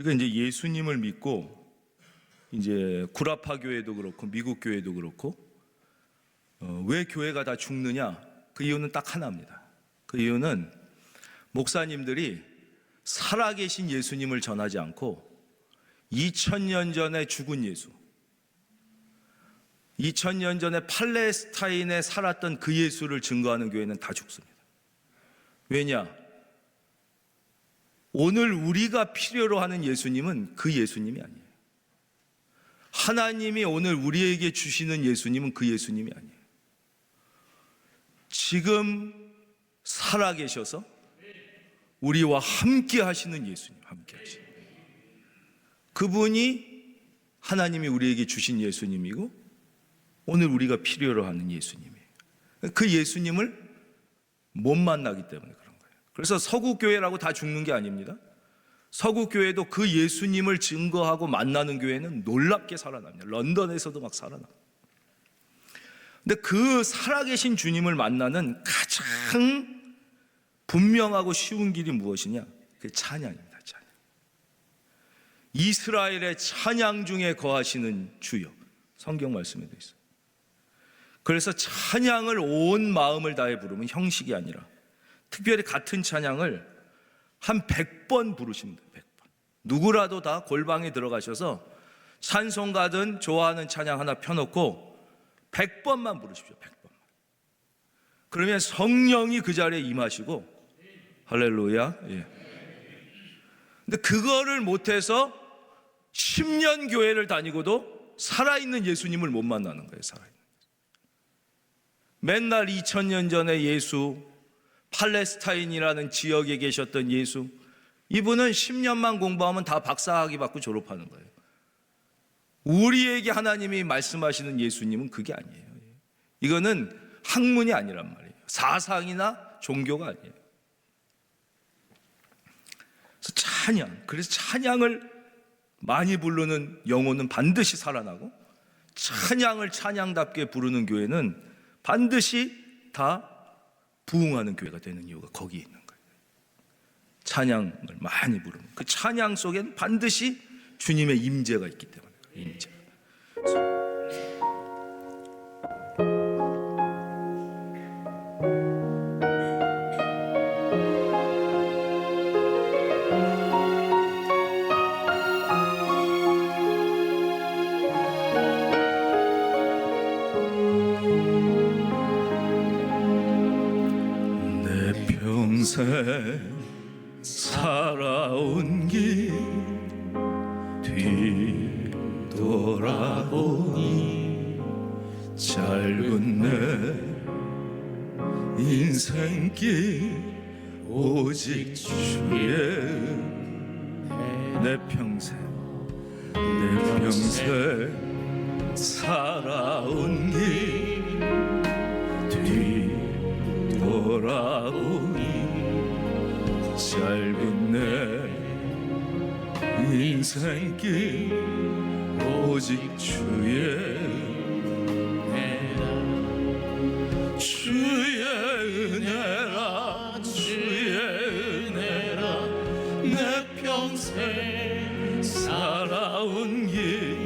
우리가 이제 예수님을 믿고 이제 구라파 교회도 그렇고 미국 교회도 그렇고 왜 교회가 다 죽느냐? 그 이유는 딱 하나입니다. 그 이유는 목사님들이 살아계신 예수님을 전하지 않고 2000년 전에 죽은 예수, 2000년 전에 팔레스타인에 살았던 그 예수를 증거하는 교회는 다 죽습니다. 왜냐? 오늘 우리가 필요로 하는 예수님은 그 예수님이 아니에요. 하나님이 오늘 우리에게 주시는 예수님은 그 예수님이 아니에요. 지금 살아계셔서 우리와 함께 하시는 예수님, 함께 하시는 그분이 하나님이 우리에게 주신 예수님이고 오늘 우리가 필요로 하는 예수님이에요. 그 예수님을 못 만나기 때문에 그런 거예요. 그래서 서구교회라고 다 죽는 게 아닙니다. 서구교회도 그 예수님을 증거하고 만나는 교회는 놀랍게 살아납니다. 런던에서도 막 살아납니다. 근데 그 살아계신 주님을 만나는 가장 분명하고 쉬운 길이 무엇이냐? 그게 찬양입니다. 찬양. 이스라엘의 찬양 중에 거하시는 주여, 성경 말씀에도 있어요. 그래서 찬양을 온 마음을 다해 부르면 형식이 아니라 특별히 같은 찬양을 한 100번 부르십니다. 100번. 누구라도 다 골방에 들어가셔서 찬송가든 좋아하는 찬양 하나 펴놓고 100번만 부르십시오. 100번만. 그러면 성령이 그 자리에 임하시고 할렐루야. 예. 근데 그거를 못해서 10년 교회를 다니고도 살아있는 예수님을 못 만나는 거예요. 살아있는. 맨날 2000년 전에 예수, 팔레스타인이라는 지역에 계셨던 예수, 이분은 10년만 공부하면 다 박사학위 받고 졸업하는 거예요. 우리에게 하나님이 말씀하시는 예수님은 그게 아니에요. 이거는 학문이 아니란 말이에요. 사상이나 종교가 아니에요. 그래서 찬양, 그래서 찬양을 많이 부르는 영혼은 반드시 살아나고 찬양을 찬양답게 부르는 교회는 반드시 다 부흥하는 교회가 되는 이유가 거기에 있는 거예요. 찬양을 많이 부르는 그 찬양 속에는 반드시 주님의 임재가 있기 때문에 임재. 평생 살아온 길 뒤돌아보니 짧은 내 인생길 오직 주의 내 평생 살아온 길 뒤돌아보니 짧은 내 인생길 오직 주의 은혜라 주의 은혜라 내 평생 살아온 길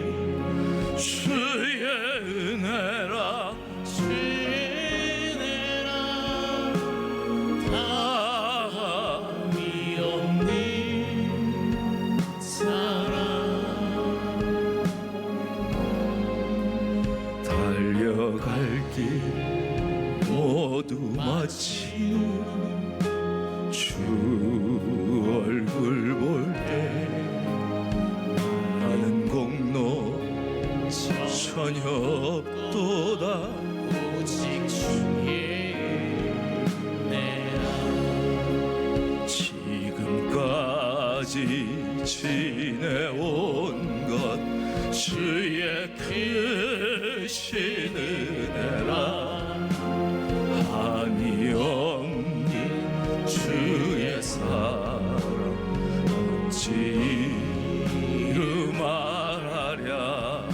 주의 은혜라 모두 마치 주 얼굴 볼 때 나는 공로 전혀 없도다 오직 주의 은혜라 지금까지 지내온 것 주의 크신 은혜라 한이 없는 주의 사랑 어찌 이루 말하랴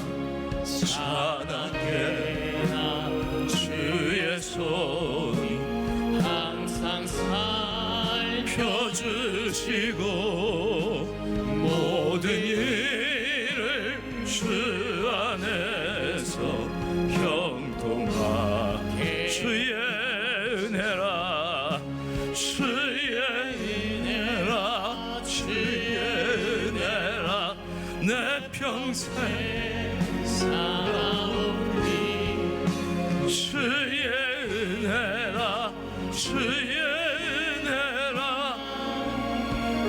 찬양해 주의 손이 항상 살펴주시고 모든 주 안에서 형통하게 주의 은혜라 주의 은혜라 주의 은혜라 내 평생 살아오니 주의 은혜라 주의 은혜라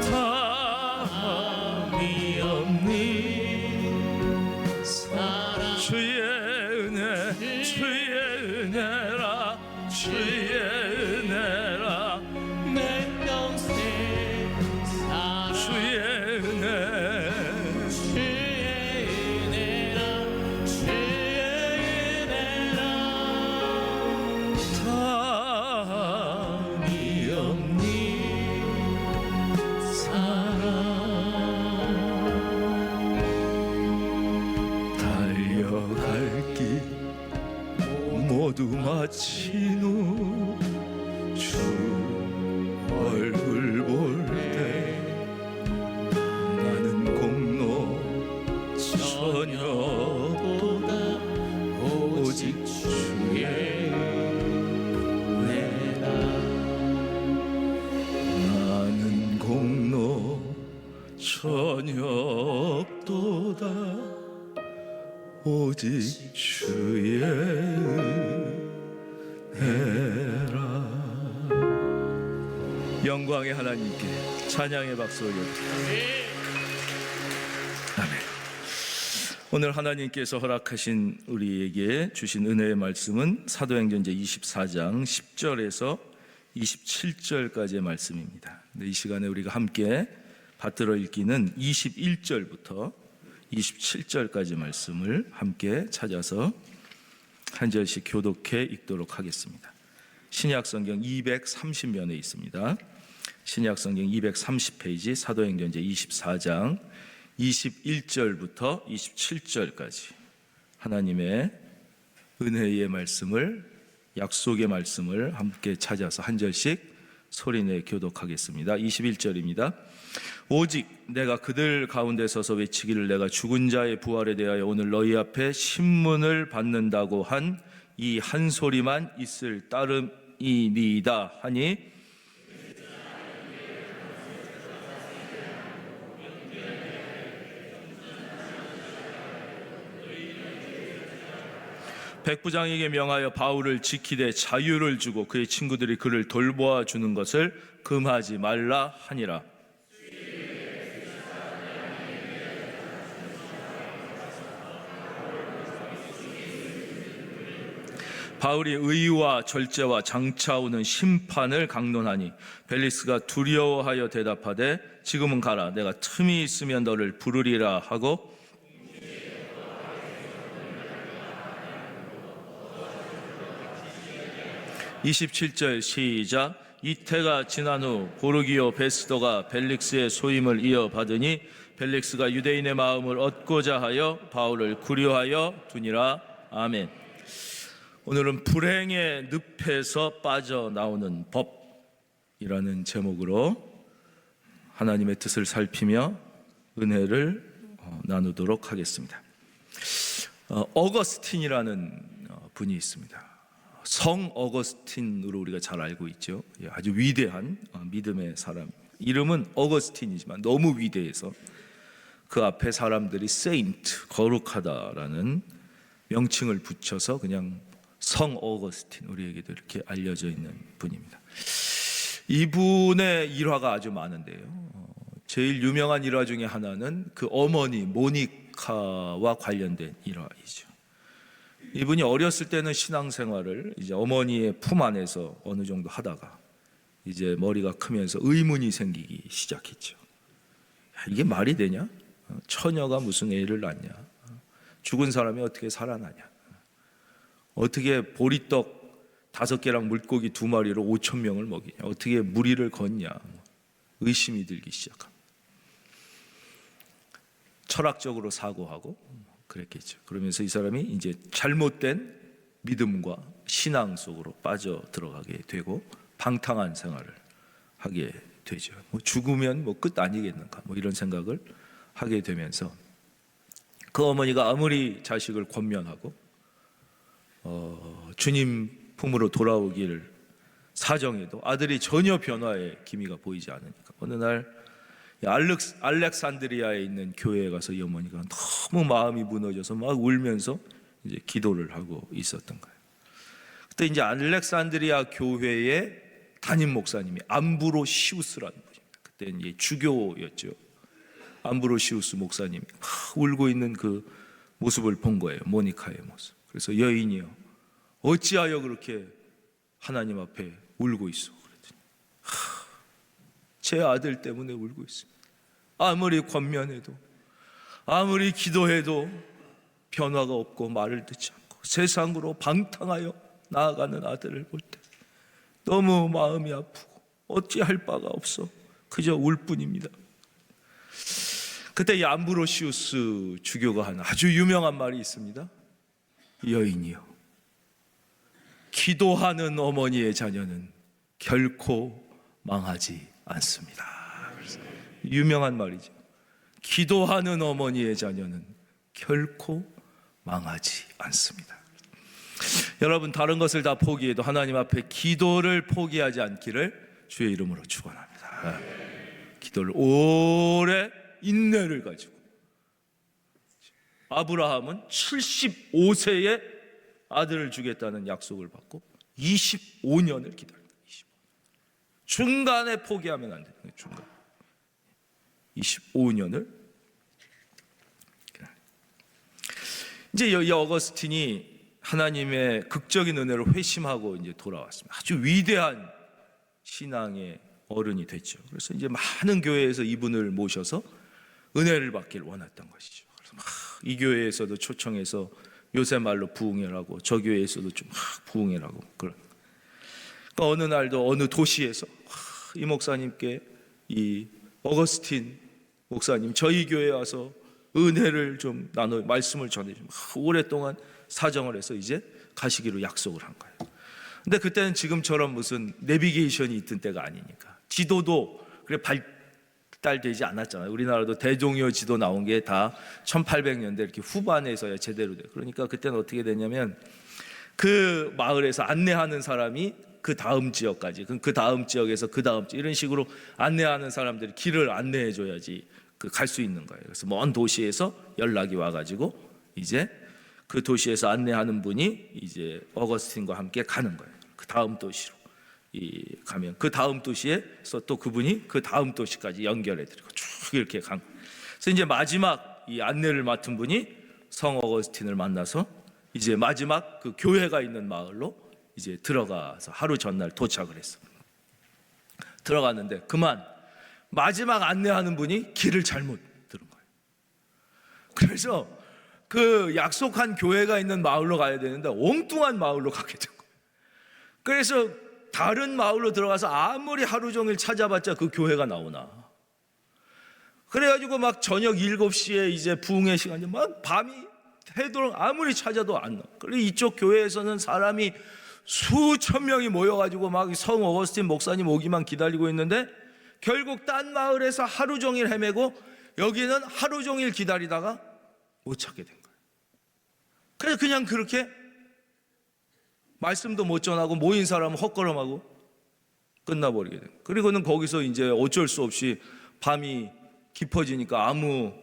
다함이 없니 주의 은혜 주의 은혜라 주의 은혜라 내 평생 주의 은혜 주의 은혜라 주의 은혜라 다함이 없니 사랑 달려갈 길 모두 마친 후 주 얼굴 볼 때 나는 공로 전혀보다 오직 주의 은혜라 나는 공로 전혀보다 오직 주의 은혜라. 영광의 하나님께 찬양의 박수 올려드립니다. 아멘. 오늘 하나님께서 허락하신 우리에게 주신 은혜의 말씀은 사도행전 24장 10절에서 27절까지의 말씀입니다. 이 시간에 우리가 함께 받들어 읽기는 21절부터 27절까지 말씀을 함께 찾아서 한 절씩 교독해 읽도록 하겠습니다. 신약성경 230면에 있습니다. 신약성경 230페이지 사도행전 24장 21절부터 27절까지 하나님의 은혜의 말씀을, 약속의 말씀을 함께 찾아서 한 절씩 소리내 교독하겠습니다. 21절입니다. 오직 내가 그들 가운데 서서 외치기를 내가 죽은 자의 부활에 대하여 오늘 너희 앞에 신문을 받는다고 한 이 한 소리만 있을 따름이니이다 하니 백부장에게 명하여 바울을 지키되 자유를 주고 그의 친구들이 그를 돌보아 주는 것을 금하지 말라 하니라. 바울이 의와 절제와 장차 오는 심판을 강론하니 벨리스가 두려워하여 대답하되 지금은 가라 내가 틈이 있으면 너를 부르리라 하고 27절 시작. 이태가 지난 후 고르기오 베스도가 벨릭스의 소임을 이어받으니 벨릭스가 유대인의 마음을 얻고자 하여 바울을 구려하여 두니라. 아멘. 오늘은 불행의 늪에서 빠져나오는 법이라는 제목으로 하나님의 뜻을 살피며 은혜를 나누도록 하겠습니다. 어거스틴이라는 분이 있습니다. 성 어거스틴으로 우리가 잘 알고 있죠. 아주 위대한 믿음의 사람. 이름은 어거스틴이지만 너무 위대해서 그 앞에 사람들이 세인트, 거룩하다라는 명칭을 붙여서 그냥 성 어거스틴, 우리에게도 이렇게 알려져 있는 분입니다. 이분의 일화가 아주 많은데요. 제일 유명한 일화 중에 하나는 그 어머니 모니카와 관련된 일화이죠. 이분이 어렸을 때는 신앙생활을 이제 어머니의 품 안에서 어느 정도 하다가 이제 머리가 크면서 의문이 생기기 시작했죠. 이게 말이 되냐? 처녀가 무슨 애를 낳냐? 죽은 사람이 어떻게 살아나냐? 어떻게 보리떡 5개랑 물고기 2마리로 5,000명을 먹이냐? 어떻게 무리를 걷냐? 의심이 들기 시작합니다. 철학적으로 사고하고 그랬겠죠. 그러면서 이 사람이 이제 잘못된 믿음과 신앙 속으로 빠져 들어가게 되고 방탕한 생활을 하게 되죠. 죽으면 끝 아니겠는가? 이런 생각을 하게 되면서 그 어머니가 아무리 자식을 권면하고 주님 품으로 돌아오기를 사정해도 아들이 전혀 변화의 기미가 보이지 않으니까 어느 날 알렉산드리아에 있는 교회에 가서 이 어머니가 너무 마음이 무너져서 막 울면서 이제 기도를 하고 있었던 거예요. 그때 이제 알렉산드리아 교회의 담임 목사님이 암브로시우스라는 분입니다. 그때 이제 주교였죠. 암브로시우스 목사님이 막 울고 있는 그 모습을 본 거예요. 모니카의 모습. 그래서 여인이요, 어찌하여 그렇게 하나님 앞에 울고 있어? 그랬더니 제 아들 때문에 울고 있습니다. 아무리 권면해도 아무리 기도해도 변화가 없고 말을 듣지 않고 세상으로 방탕하여 나아가는 아들을 볼 때 너무 마음이 아프고 어찌할 바가 없어 그저 울 뿐입니다. 그때 이 암브로시우스 주교가 한 아주 유명한 말이 있습니다. 여인이요, 기도하는 어머니의 자녀는 결코 망하지 않습니다. 유명한 말이죠. 기도하는 어머니의 자녀는 결코 망하지 않습니다. 여러분, 다른 것을 다 포기해도 하나님 앞에 기도를 포기하지 않기를 주의 이름으로 축원합니다. 기도를 오래 인내를 가지고, 아브라함은 75세에 아들을 주겠다는 약속을 받고 25년을 기다립니다. 25년. 중간에 포기하면 안 돼요. 중간 25년을. 이제 이 어거스틴이 하나님의 극적인 은혜로 회심하고 이제 돌아왔습니다. 아주 위대한 신앙의 어른이 됐죠. 그래서 이제 많은 교회에서 이분을 모셔서 은혜를 받기를 원했던 것이죠. 그래서 막 이 교회에서도 초청해서 요새 말로 부흥회라고, 저 교회에서도 좀 막 부흥회라고 그런. 그러니까 어느 날도 어느 도시에서 이 목사님께 이 어거스틴 목사님 저희 교회에 와서 은혜를 좀 나눠 말씀을 전해주면 오랫동안 사정을 해서 이제 가시기로 약속을 한 거예요. 근데 그때는 지금처럼 무슨 내비게이션이 있던 때가 아니니까 지도도 그래 발달되지 않았잖아요. 우리나라도 대종여 지도 나온 게 다 1800년대 이렇게 후반에서야 제대로 돼요. 그러니까 그때는 어떻게 됐냐면 그 마을에서 안내하는 사람이 그 다음 지역까지, 그 다음 지역에서 그 다음 지역, 이런 식으로 안내하는 사람들이 길을 안내해 줘야지 갈 수 있는 거예요. 그래서 먼 도시에서 연락이 와가지고 이제 그 도시에서 안내하는 분이 이제 어거스틴과 함께 가는 거예요. 그 다음 도시로 가면 그 다음 도시에서 또 그분이 그 다음 도시까지 연결해드리고 쭉 이렇게 간 거예요. 그래서 이제 마지막 이 안내를 맡은 분이 성 어거스틴을 만나서 이제 마지막 그 교회가 있는 마을로 이제 들어가서 하루 전날 도착을 했어. 들어갔는데 그만 마지막 안내하는 분이 길을 잘못 들은 거예요. 그래서 그 약속한 교회가 있는 마을로 가야 되는데 엉뚱한 마을로 가게 된 거예요. 그래서 다른 마을로 들어가서 아무리 하루 종일 찾아봤자 그 교회가 나오나. 그래가지고 막 저녁 7시에 이제 부흥회 시간이 막 밤이 새도록 아무리 찾아도 안 나와. 그리고 이쪽 교회에서는 사람이 수천 명이 모여가지고 막 성 어거스틴 목사님 오기만 기다리고 있는데 결국 딴 마을에서 하루 종일 헤매고 여기는 하루 종일 기다리다가 못 찾게 된 거예요. 그래서 그냥 그렇게 말씀도 못 전하고 모인 사람은 헛걸음하고 끝나버리게 된 거예요. 그리고는 거기서 이제 어쩔 수 없이 밤이 깊어지니까 아무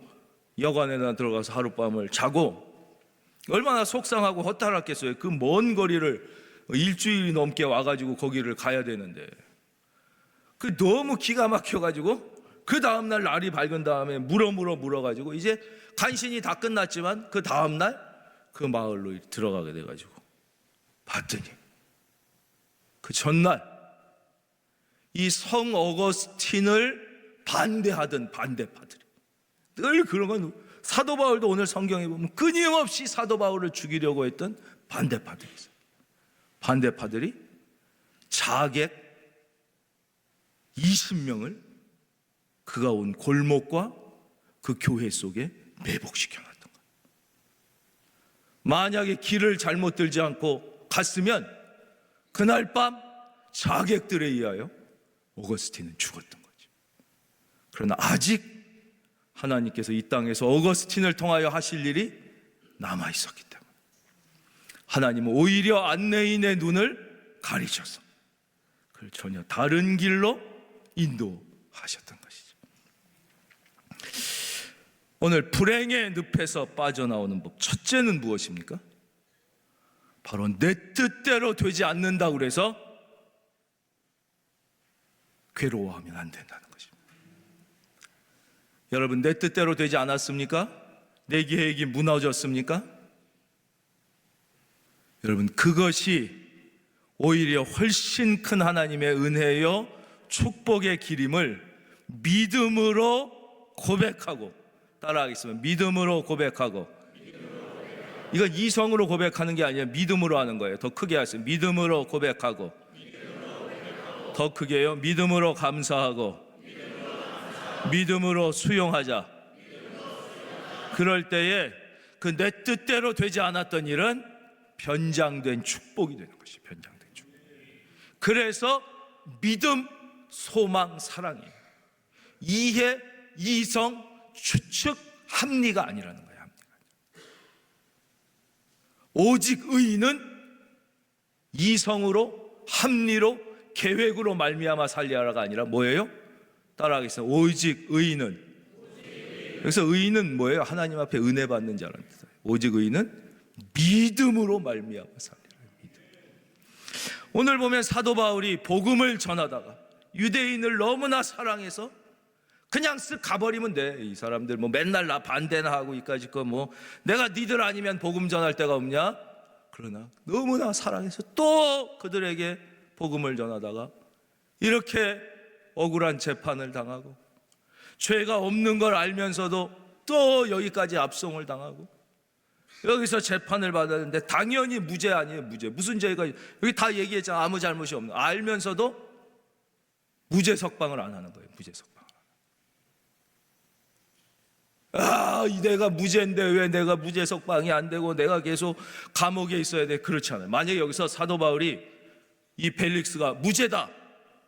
여관에나 들어가서 하룻밤을 자고, 얼마나 속상하고 허탈했겠어요. 그 먼 거리를 일주일이 넘게 와가지고 거기를 가야 되는데 그 너무 기가 막혀가지고 그 다음날 날이 밝은 다음에 물어가지고 이제 간신히 다 끝났지만 그 다음날 그 마을로 들어가게 돼가지고 봤더니 그 전날 이 성 어거스틴을 반대하던 반대파들이, 늘 그러면 사도 바울도 오늘 성경에 보면 끊임없이 사도 바울을 죽이려고 했던 반대파들이 있어요. 반대파들이 자객 20명을 그가 온 골목과 그 교회 속에 매복시켜 놨던 거예요. 만약에 길을 잘못 들지 않고 갔으면 그날 밤 자객들에 의하여 오거스틴은 죽었던 거죠. 그러나 아직 하나님께서 이 땅에서 어거스틴을 통하여 하실 일이 남아 있었기 때문에 하나님은 오히려 안내인의 눈을 가리셔서 그걸 전혀 다른 길로 인도하셨던 것이죠. 오늘 불행의 늪에서 빠져나오는 법, 첫째는 무엇입니까? 바로 내 뜻대로 되지 않는다고 그래서 괴로워하면 안 된다는 것입니다. 여러분, 내 뜻대로 되지 않았습니까? 내 계획이 무너졌습니까? 여러분, 그것이 오히려 훨씬 큰 하나님의 은혜요 축복의 길임을 믿음으로 고백하고, 따라하겠습니다. 믿음으로 고백하고. 이건 이성으로 고백하는 게 아니라 믿음으로 하는 거예요. 더 크게 하세요. 믿음으로 고백하고. 더 크게요. 믿음으로 감사하고. 믿음으로 수용하자. 그럴 때에 그 내 뜻대로 되지 않았던 일은 변장된 축복이 되는 것이 변장된 축복. 그래서 믿음, 소망, 사랑이에요. 이해, 이성, 추측, 합리가 아니라는 거예요. 합리가. 오직 의인은 이성으로, 합리로, 계획으로 말미암아 살리라가 아니라 뭐예요? 따라하겠습니다. 오직 의인은. 그래서 의인은 뭐예요? 하나님 앞에 은혜 받는 자라는 뜻이에요. 오직 의인은 믿음으로 말미암아 살리라. 믿음. 오늘 보면 사도 바울이 복음을 전하다가 유대인을 너무나 사랑해서 그냥 쓱 가버리면 돼. 이 사람들 뭐 맨날 나 반대나 하고 이까짓 거 뭐 내가 니들 아니면 복음 전할 데가 없냐? 그러나 너무나 사랑해서 또 그들에게 복음을 전하다가 이렇게 억울한 재판을 당하고 죄가 없는 걸 알면서도 또 여기까지 압송을 당하고 여기서 재판을 받았는데 당연히 무죄 아니에요. 무죄. 무슨 죄가 여기 다 얘기했잖아. 아무 잘못이 없는. 알면서도 무죄 석방을 안 하는 거예요. 무죄 석방. 내가 무죄인데 왜 내가 무죄 석방이 안 되고 내가 계속 감옥에 있어야 돼? 그렇지 않아요. 만약에 여기서 사도 바울이 이 벨릭스가 무죄다,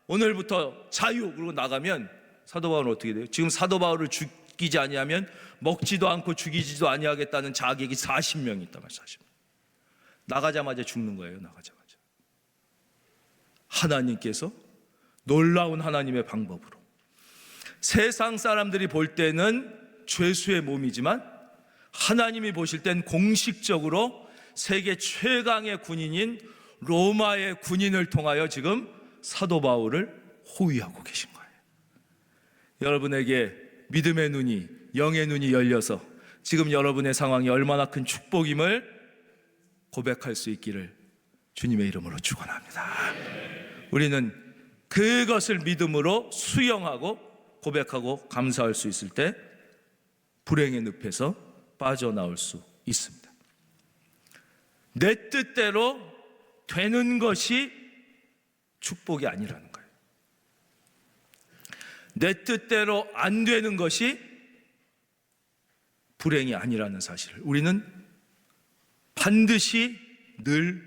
오늘부터 자유, 그러고 나가면 사도 바울은 어떻게 돼요? 지금 사도 바울을 죽이지 아니하면 먹지도 않고 죽이지도 아니하겠다는 자객이 40명이 있단 말이에요. 40명. 나가자마자 죽는 거예요. 나가자마자. 하나님께서 놀라운 하나님의 방법으로 세상 사람들이 볼 때는 죄수의 몸이지만 하나님이 보실 땐 공식적으로 세계 최강의 군인인 로마의 군인을 통하여 지금 사도 바울을 호위하고 계신 거예요. 여러분에게 믿음의 눈이, 영의 눈이 열려서 지금 여러분의 상황이 얼마나 큰 축복임을 고백할 수 있기를 주님의 이름으로 축원합니다. 우리는 그것을 믿음으로 수용하고 고백하고 감사할 수 있을 때 불행의 늪에서 빠져나올 수 있습니다. 내 뜻대로 되는 것이 축복이 아니라는 거예요. 내 뜻대로 안 되는 것이 불행이 아니라는 사실을 우리는 반드시 늘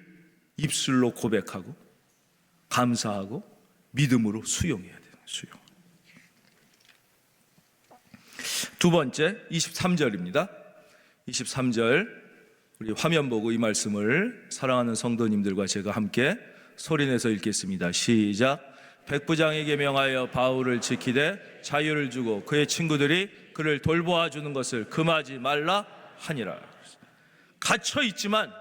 입술로 고백하고 감사하고 믿음으로 수용해야 돼요. 수용. 두 번째 23절입니다. 23절 우리 화면 보고 이 말씀을 사랑하는 성도님들과 제가 함께 소리내서 읽겠습니다. 시작. 백부장에게 명하여 바울을 지키되 자유를 주고 그의 친구들이 그를 돌보아 주는 것을 금하지 말라 하니라. 갇혀 있지만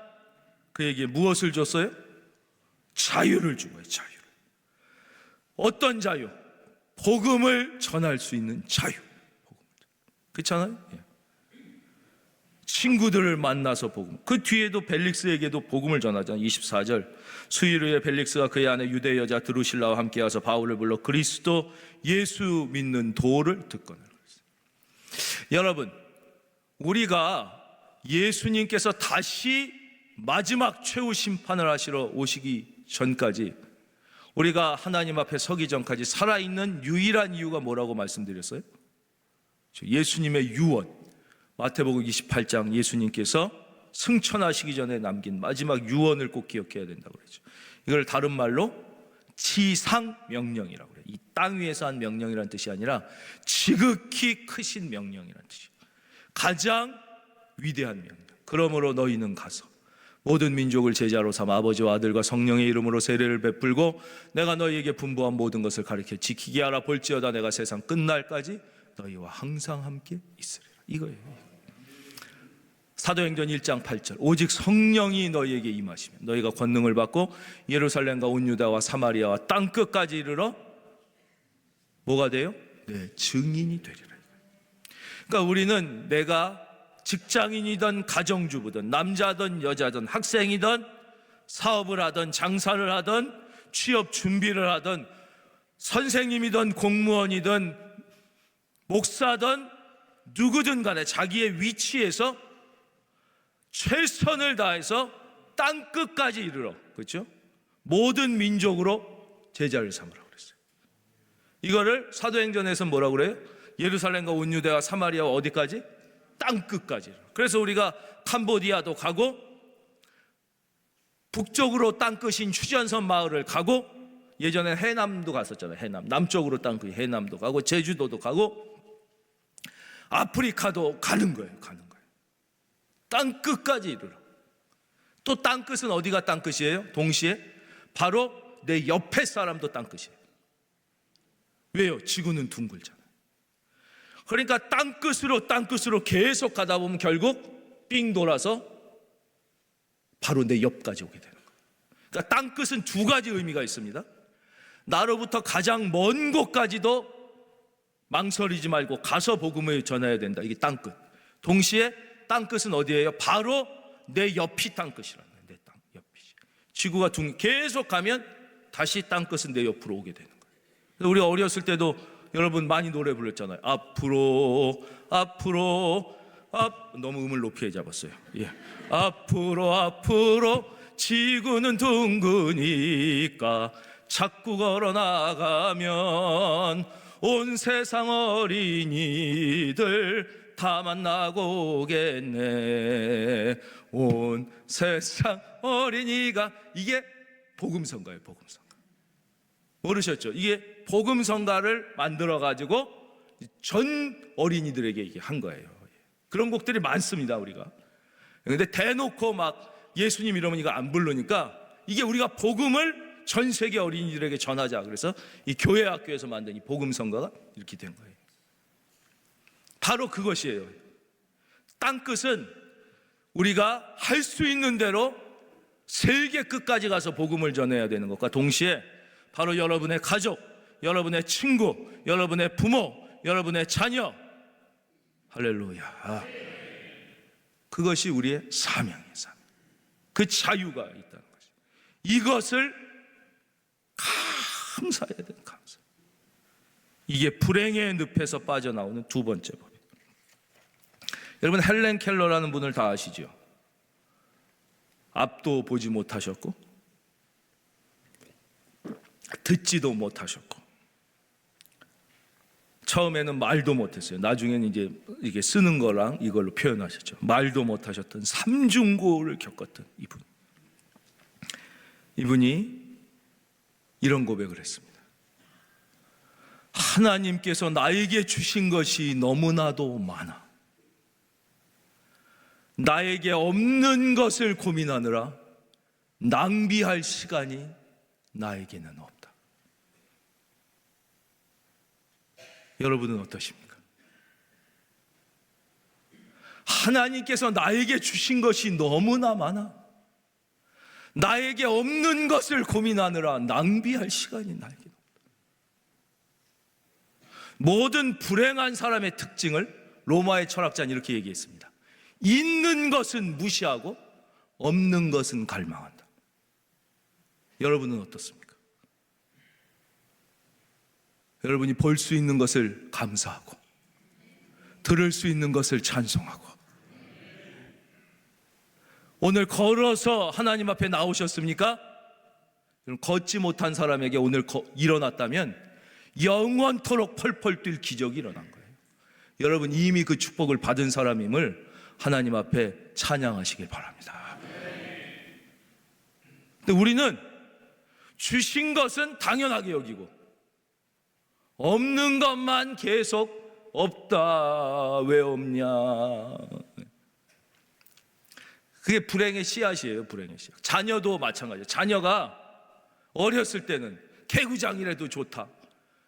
그에게 무엇을 줬어요? 자유를 준 거예요. 자유를. 어떤 자유? 복음을 전할 수 있는 자유. 그렇잖아요? 친구들을 만나서 복음. 그 뒤에도 벨릭스에게도 복음을 전하잖아요. 24절. 수일 후에 벨릭스가 그의 아내 유대 여자 드루실라와 함께 와서 바울을 불러 그리스도 예수 믿는 도를 듣거늘. 여러분, 우리가 예수님께서 다시 마지막 최후 심판을 하시러 오시기 전까지 우리가 하나님 앞에 서기 전까지 살아있는 유일한 이유가 뭐라고 말씀드렸어요? 예수님의 유언. 마태복음 28장 예수님께서 승천하시기 전에 남긴 마지막 유언을 꼭 기억해야 된다고 그랬죠. 이걸 다른 말로 지상명령이라고 그래요. 이 땅 위에서 한 명령이란 뜻이 아니라 지극히 크신 명령이란 뜻이에요. 가장 위대한 명령. 그러므로 너희는 가서 모든 민족을 제자로 삼아 아버지와 아들과 성령의 이름으로 세례를 베풀고 내가 너희에게 분부한 모든 것을 가르쳐 지키게 하라. 볼지어다 내가 세상 끝날까지 너희와 항상 함께 있으리라. 이거예요. 사도행전 1장 8절 오직 성령이 너희에게 임하시면 너희가 권능을 받고 예루살렘과 온 유다와 사마리아와 땅끝까지 이르러 뭐가 돼요? 네, 증인이 되리라. 그러니까 우리는 내가 직장인이든 가정주부든 남자든 여자든 학생이든 사업을 하든 장사를 하든 취업 준비를 하든 선생님이든 공무원이든 목사든 누구든 간에 자기의 위치에서 최선을 다해서 땅끝까지 이르러, 그렇죠? 모든 민족으로 제자를 삼으라고 그랬어요. 이거를 사도행전에서 뭐라고 그래요? 예루살렘과 온 유대와 사마리아와 어디까지? 땅끝까지. 그래서 우리가 캄보디아도 가고 북쪽으로 땅끝인 휴전선 마을을 가고 예전에 해남도 갔었잖아요. 해남 남쪽으로 땅끝 해남도 가고 제주도도 가고 아프리카도 가는 거예요. 땅끝까지 이르러. 또 땅끝은 어디가 땅끝이에요? 동시에 바로 내 옆에 사람도 땅끝이에요. 왜요? 지구는 둥글잖아요. 그러니까 땅끝으로 계속 가다 보면 결국 삥 돌아서 바로 내 옆까지 오게 되는 거예요. 그러니까 땅끝은 두 가지 의미가 있습니다. 나로부터 가장 먼 곳까지도 망설이지 말고 가서 복음을 전해야 된다. 이게 땅끝. 동시에 땅끝은 어디예요? 바로 내 옆이 땅끝이라는 거예요. 내 땅 옆이. 지구가 계속 가면 다시 땅끝은 내 옆으로 오게 되는 거예요. 우리 어렸을 때도 여러분 많이 노래 불렀잖아요. 앞으로 너무 음을 높이 잡았어요. 예. 앞으로 지구는 둥그니까 자꾸 걸어 나가면 온 세상 어린이들 다 만나고 오겠네. 온 세상 어린이가. 이게 복음성가예요. 복음성가. 모르셨죠? 이게 복음성가를 만들어가지고 전 어린이들에게 이게 한 거예요. 그런 곡들이 많습니다. 우리가. 근데 대놓고 막 예수님 이러면 이거 안 부르니까 이게 우리가 복음을 전 세계 어린이들에게 전하자. 그래서 이 교회 학교에서 만든 이 복음성가가 이렇게 된 거예요. 바로 그것이에요. 땅끝은 우리가 할 수 있는 대로 세계 끝까지 가서 복음을 전해야 되는 것과 동시에 바로 여러분의 가족, 여러분의 친구, 여러분의 부모, 여러분의 자녀, 할렐루야. 그것이 우리의 사명이에요. 사명. 그 자유가 있다는 것이죠. 이것을 감사해야 돼요. 감사. 이게 불행의 늪에서 빠져나오는 두 번째 법이에요. 여러분 헬렌 켈러라는 분을 다 아시죠? 앞도 보지 못하셨고 듣지도 못하셨고 처음에는 말도 못했어요. 나중에는 이제 이게 쓰는 거랑 이걸로 표현하셨죠. 말도 못하셨던 삼중고를 겪었던 이분이 이런 고백을 했습니다. 하나님께서 나에게 주신 것이 너무나도 많아. 나에게 없는 것을 고민하느라 낭비할 시간이 나에게는 없다. 여러분은 어떠십니까? 하나님께서 나에게 주신 것이 너무나 많아. 나에게 없는 것을 고민하느라 낭비할 시간이 나에게는 없다. 모든 불행한 사람의 특징을 로마의 철학자는 이렇게 얘기했습니다. 있는 것은 무시하고 없는 것은 갈망한다. 여러분은 어떻습니까? 여러분이 볼 수 있는 것을 감사하고 들을 수 있는 것을 찬송하고 오늘 걸어서 하나님 앞에 나오셨습니까? 걷지 못한 사람에게 오늘 일어났다면 영원토록 펄펄 뛸 기적이 일어난 거예요. 여러분 이미 그 축복을 받은 사람임을 하나님 앞에 찬양하시길 바랍니다. 근데 우리는 주신 것은 당연하게 여기고 없는 것만 계속 없다, 왜 없냐. 그게 불행의 씨앗이에요. 불행의 씨앗. 자녀도 마찬가지예요. 자녀가 어렸을 때는 개구장이라도 좋다,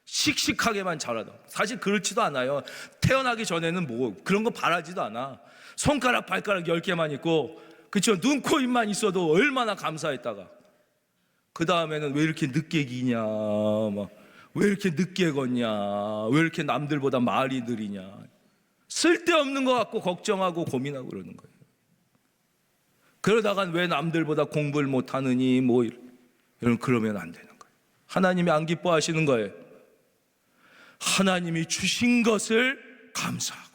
씩씩하게만 자라다. 사실 그렇지도 않아요. 태어나기 전에는 뭐 그런 거 바라지도 않아. 손가락 발가락 10개만 있고, 그쵸, 눈, 코, 입만 있어도 얼마나 감사했다가 그 다음에는 왜 이렇게 늦게 기냐, 왜 이렇게 늦게 걷냐, 왜 이렇게 남들보다 말이 느리냐, 쓸데없는 것 같고 걱정하고 고민하고 그러는 거예요. 그러다간 왜 남들보다 공부를 못하느니 뭐 이런, 그러면 안 되는 거예요. 하나님이 안 기뻐하시는 거예요. 하나님이 주신 것을 감사하고.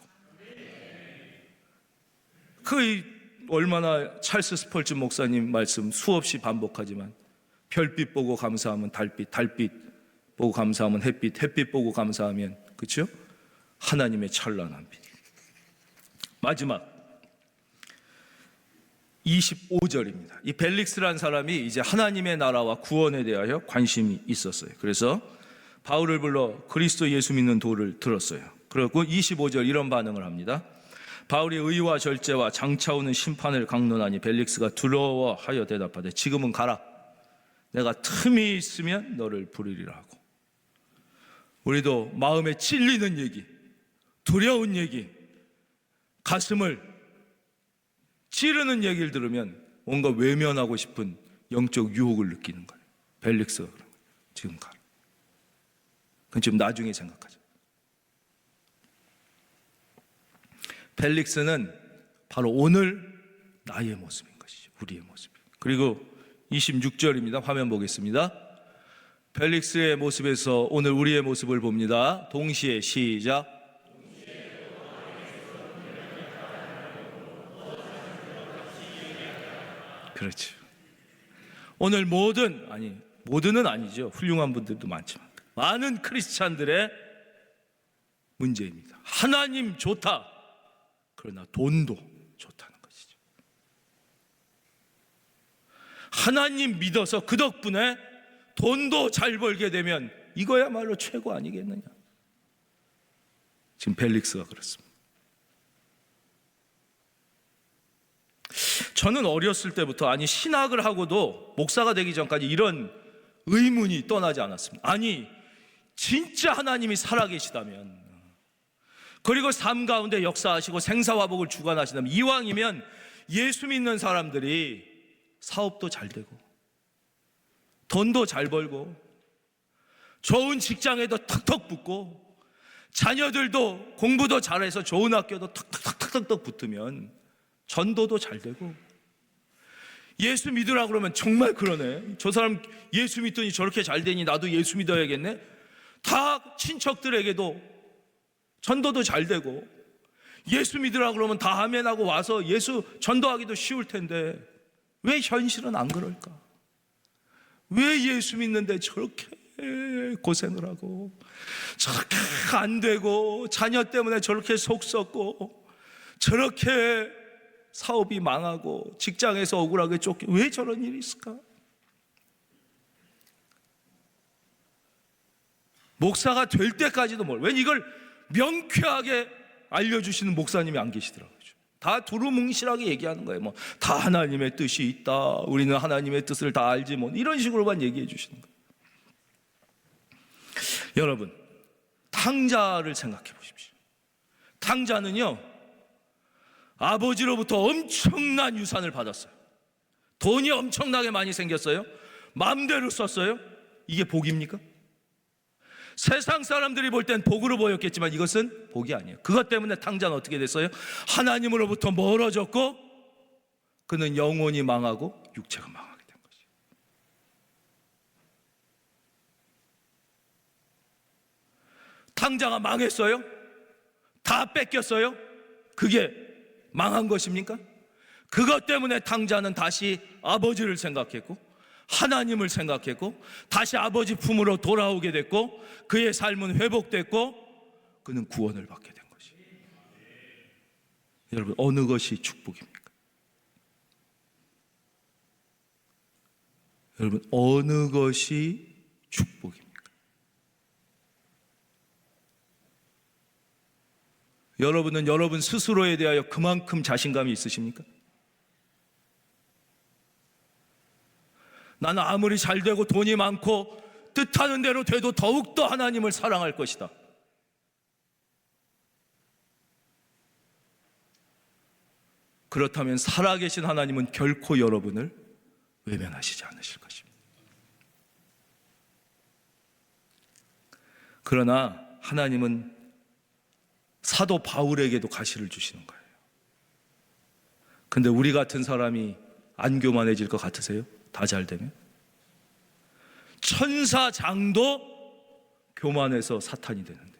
얼마나 찰스 스펄전 목사님 말씀 수없이 반복하지만, 별빛 보고 감사하면 달빛, 달빛 보고 감사하면 햇빛, 햇빛 보고 감사하면, 그렇죠? 하나님의 찬란한 빛. 마지막 25절입니다. 이 벨릭스라는 사람이 이제 하나님의 나라와 구원에 대하여 관심이 있었어요. 그래서 바울을 불러 그리스도 예수 믿는 도를 들었어요. 그리고 25절 이런 반응을 합니다. 바울이 의와 절제와 장차오는 심판을 강론하니 벨릭스가 두려워하여 대답하되 지금은 가라. 내가 틈이 있으면 너를 부르리라 하고. 우리도 마음에 찔리는 얘기, 두려운 얘기, 가슴을 찌르는 얘기를 들으면 뭔가 외면하고 싶은 영적 유혹을 느끼는 거예요. 벨릭스가 그런 거예요. 지금 가라. 그건 좀 나중에 생각하자. 벨릭스는 바로 오늘 나의 모습인 것이죠. 우리의 모습. 그리고 26절입니다. 화면 보겠습니다. 벨릭스의 모습에서 오늘 우리의 모습을 봅니다. 동시에 시작. 그렇죠. 오늘 모든은 아니죠. 훌륭한 분들도 많지만 많은 크리스찬들의 문제입니다. 하나님 좋다, 그러나 돈도 좋다는 것이죠. 하나님 믿어서 그 덕분에 돈도 잘 벌게 되면 이거야말로 최고 아니겠느냐. 지금 벨릭스가 그렇습니다. 저는 어렸을 때부터, 신학을 하고도 목사가 되기 전까지 이런 의문이 떠나지 않았습니다. 진짜 하나님이 살아계시다면, 그리고 삶 가운데 역사하시고 생사화복을 주관하시다면, 이왕이면 예수 믿는 사람들이 사업도 잘 되고 돈도 잘 벌고 좋은 직장에도 턱턱 붙고 자녀들도 공부도 잘해서 좋은 학교도 턱턱턱턱 붙으면 전도도 잘 되고, 예수 믿으라 그러면 정말 그러네, 저 사람 예수 믿더니 저렇게 잘 되니 나도 예수 믿어야겠네, 다 친척들에게도 전도도 잘 되고, 예수 믿으라 그러면 다 아멘하고 와서 예수 전도하기도 쉬울 텐데 왜 현실은 안 그럴까? 왜 예수 믿는데 저렇게 고생을 하고 저렇게 안 되고 자녀 때문에 저렇게 속 썩고 저렇게 사업이 망하고 직장에서 억울하게 쫓겨, 왜 저런 일이 있을까? 목사가 될 때까지도 왜 이걸 명쾌하게 알려주시는 목사님이 안 계시더라고요. 다 두루뭉실하게 얘기하는 거예요. 다 하나님의 뜻이 있다, 우리는 하나님의 뜻을 다 알지 이런 식으로만 얘기해 주시는 거예요. 여러분, 탕자를 생각해 보십시오. 탕자는요, 아버지로부터 엄청난 유산을 받았어요. 돈이 엄청나게 많이 생겼어요. 마음대로 썼어요. 이게 복입니까? 세상 사람들이 볼 땐 복으로 보였겠지만 이것은 복이 아니에요. 그것 때문에 탕자는 어떻게 됐어요? 하나님으로부터 멀어졌고 그는 영혼이 망하고 육체가 망하게 된 것이에요. 탕자가 망했어요? 다 뺏겼어요? 그게 망한 것입니까? 그것 때문에 탕자는 다시 아버지를 생각했고 하나님을 생각했고 다시 아버지 품으로 돌아오게 됐고 그의 삶은 회복됐고 그는 구원을 받게 된 것이에요. 여러분, 어느 것이 축복입니까? 여러분, 어느 것이 축복입니까? 여러분은 여러분 스스로에 대하여 그만큼 자신감이 있으십니까? 나는 아무리 잘 되고 돈이 많고 뜻하는 대로 돼도 더욱더 하나님을 사랑할 것이다. 그렇다면 살아계신 하나님은 결코 여러분을 외면하시지 않으실 것입니다. 그러나 하나님은 사도 바울에게도 가시를 주시는 거예요. 근데 우리 같은 사람이 안 교만해질 것 같으세요? 다 잘 되면? 천사장도 교만해서 사탄이 되는데,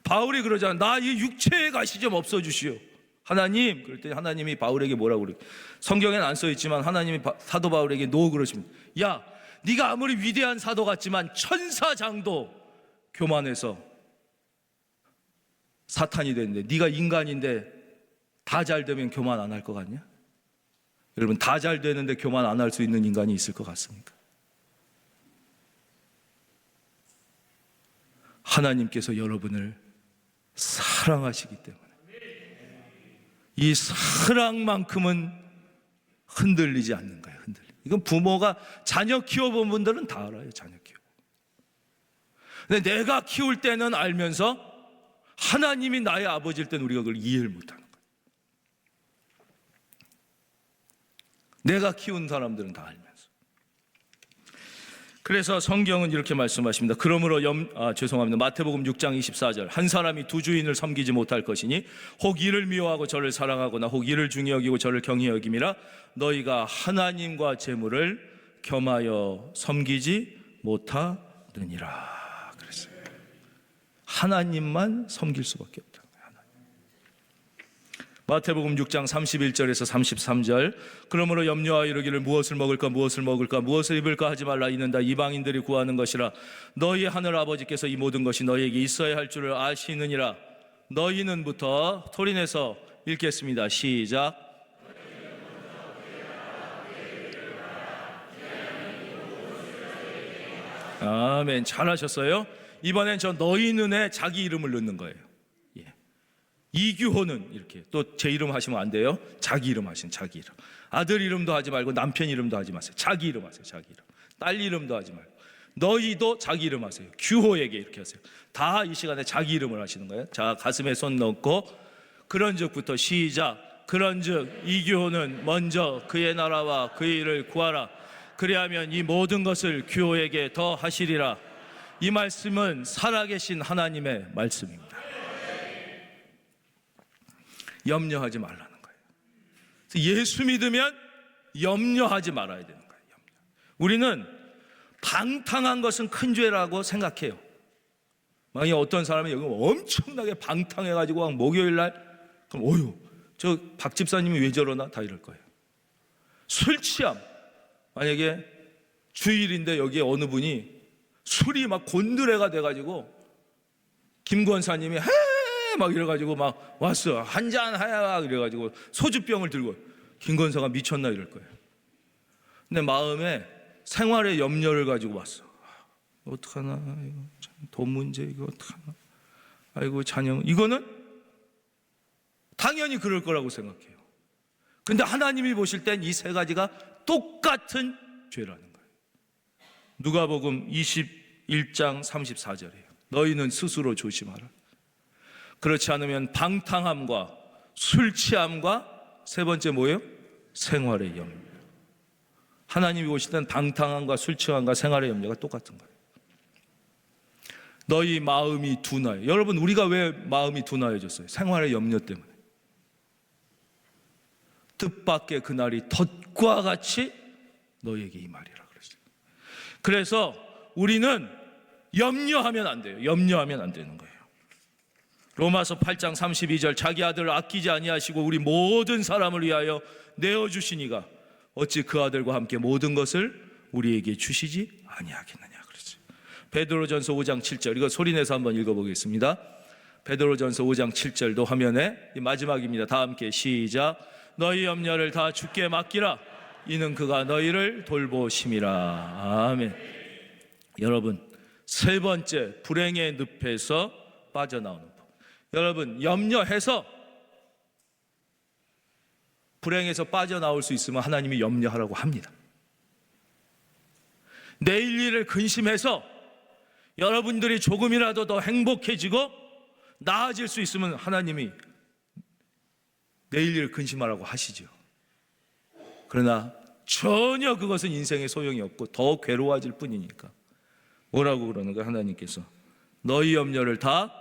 바울이 그러잖아. 나 이 육체의 가시 좀 없어주시오. 하나님, 그럴 때 하나님이 바울에게 뭐라고 그래요? 성경에는 안 써있지만 하나님이 사도 바울에게 그러십니다. 야, 네가 아무리 위대한 사도 같지만 천사장도 교만해서 사탄이 되는데 네가 인간인데 다 잘 되면 교만 안 할 것 같냐? 여러분, 다 잘 되는데 교만 안 할 수 있는 인간이 있을 것 같습니까? 하나님께서 여러분을 사랑하시기 때문에 이 사랑만큼은 흔들리지 않는 거예요. 이건 부모가 자녀 키워본 분들은 다 알아요. 자녀 키워. 근데 내가 키울 때는 알면서 하나님이 나의 아버지일 때는 우리가 그걸 이해를 못하는 거예요. 내가 키운 사람들은 다 알면서. 그래서 성경은 이렇게 말씀하십니다. 그러므로 마태복음 6장 24절, 한 사람이 두 주인을 섬기지 못할 것이니 혹 이를 미워하고 저를 사랑하거나 혹 이를 중히 여기고 저를 경히 여김이라. 너희가 하나님과 재물을 겸하여 섬기지 못하느니라 그랬어요. 하나님만 섬길 수밖에 없다. 마태복음 6장 31절에서 33절, 그러므로 염려하여 이르기를 무엇을 먹을까 무엇을 입을까 하지 말라. 이는 다 이방인들이 구하는 것이라. 너희 하늘 아버지께서 이 모든 것이 너희에게 있어야 할 줄을 아시느니라. 너희는부터 소리내서 읽겠습니다. 시작. 아멘. 잘하셨어요. 이번엔 저 너희는에 자기 이름을 넣는 거예요. 이규호는 이렇게, 또 제 이름 하시면 안 돼요. 자기 이름 하시면 자기 이름. 아들 이름도 하지 말고 남편 이름도 하지 마세요. 자기 이름 하세요. 자기 이름. 딸 이름도 하지 말고. 너희도 자기 이름 하세요. 규호에게 이렇게 하세요. 다 이 시간에 자기 이름을 하시는 거예요. 자, 가슴에 손 넣고 그런즉부터 시작. 그런즉 이규호는 먼저 그의 나라와 그의 일을 구하라. 그리하면 이 모든 것을 규호에게 더 하시리라. 이 말씀은 살아계신 하나님의 말씀입니다. 염려하지 말라는 거예요. 예수 믿으면 염려하지 말아야 되는 거예요. 우리는 방탕한 것은 큰 죄라고 생각해요. 만약에 어떤 사람이 여기 엄청나게 방탕해가지고 목요일 날, 그럼 어휴, 저 박 집사님이 왜 저러나? 다 이럴 거예요. 술 취함. 만약에 주일인데 여기에 어느 분이 술이 막 곤드레가 돼가지고 김 권사님이 막 이래가지고 막 왔어. 한잔 하야 이래가지고 소주병을 들고, 김건사가 미쳤나 이럴 거예요. 근데 마음에 생활의 염려를 가지고 왔어. 어떡하나, 이거 참, 돈 문제 이거 어떡하나, 아이고 자녀, 이거는 당연히 그럴 거라고 생각해요. 근데 하나님이 보실 땐 이 세 가지가 똑같은 죄라는 거예요. 누가복음 21장 34절이에요. 너희는 스스로 조심하라. 그렇지 않으면 방탕함과 술 취함과 세 번째 뭐예요? 생활의 염려. 하나님이 보실 땐 방탕함과 술 취함과 생활의 염려가 똑같은 거예요. 너희 마음이 둔하여. 여러분, 우리가 왜 마음이 둔하여졌어요? 생활의 염려 때문에. 뜻밖의 그날이 덫과 같이 너희에게 임하리라 그랬어요. 그래서 우리는 염려하면 안 돼요. 염려하면 안 되는 거예요. 로마서 8장 32절, 자기 아들을 아끼지 아니하시고 우리 모든 사람을 위하여 내어주시니가 어찌 그 아들과 함께 모든 것을 우리에게 주시지 아니하겠느냐 그랬어요. 베드로전서 5장 7절, 이거 소리내서 한번 읽어보겠습니다. 베드로전서 5장 7절도 화면에, 마지막입니다. 다 함께 시작. 너희 염려를 다 주께 맡기라. 이는 그가 너희를 돌보심이라. 아멘. 여러분, 세 번째, 불행의 늪에서 빠져나오는 법. 여러분, 염려해서 불행에서 빠져나올 수 있으면 하나님이 염려하라고 합니다. 내일 일을 근심해서 여러분들이 조금이라도 더 행복해지고 나아질 수 있으면 하나님이 내일 일을 근심하라고 하시죠. 그러나 전혀 그것은 인생에 소용이 없고 더 괴로워질 뿐이니까 뭐라고 그러는 거예요? 하나님께서 너희 염려를 다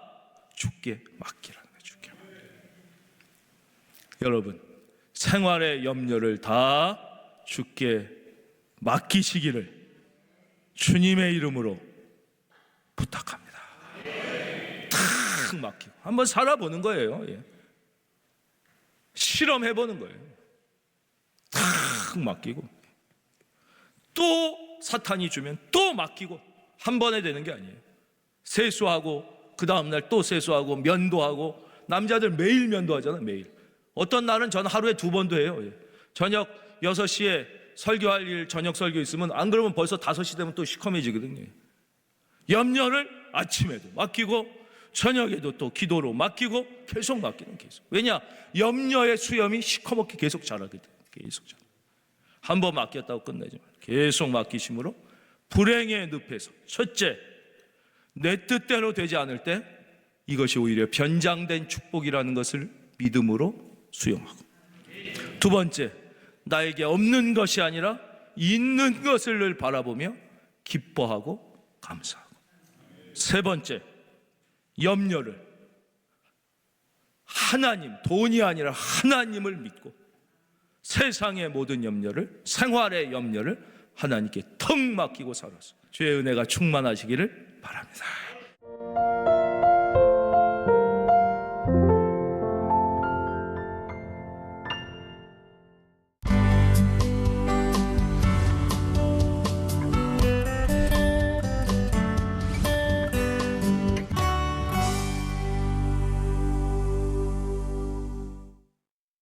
주께 맡기라는 거예요. 주께. 여러분, 생활의 염려를 다 주께 맡기시기를 주님의 이름으로 부탁합니다. 탁 맡기고 한번 살아보는 거예요. 예. 실험해보는 거예요. 탁 맡기고 또 사탄이 주면 또 맡기고 한 번에 되는 게 아니에요. 세수하고 그 다음날 또 세수하고 면도하고, 남자들 매일 면도하잖아요. 매일. 어떤 날은 저는 하루에 2번도 해요. 예. 저녁 6시에 설교할 일, 저녁 설교 있으면 안 그러면 벌써 5시 되면 또 시커매지거든요. 염려를 아침에도 맡기고 저녁에도 또 기도로 맡기고 계속 맡기는, 계속. 왜냐? 염려의 수염이 시커멓게 계속 자라게 돼요. 계속 자라. 한 번 맡겼다고 끝내지 말고 계속 맡기심으로 불행의 늪에서, 첫째, 내 뜻대로 되지 않을 때 이것이 오히려 변장된 축복이라는 것을 믿음으로 수용하고, 두 번째, 나에게 없는 것이 아니라 있는 것을 늘 바라보며 기뻐하고 감사하고, 세 번째, 염려를 하나님, 돈이 아니라 하나님을 믿고 세상의 모든 염려를, 생활의 염려를 하나님께 턱 맡기고 살아서 주의 은혜가 충만하시기를 바랍니다.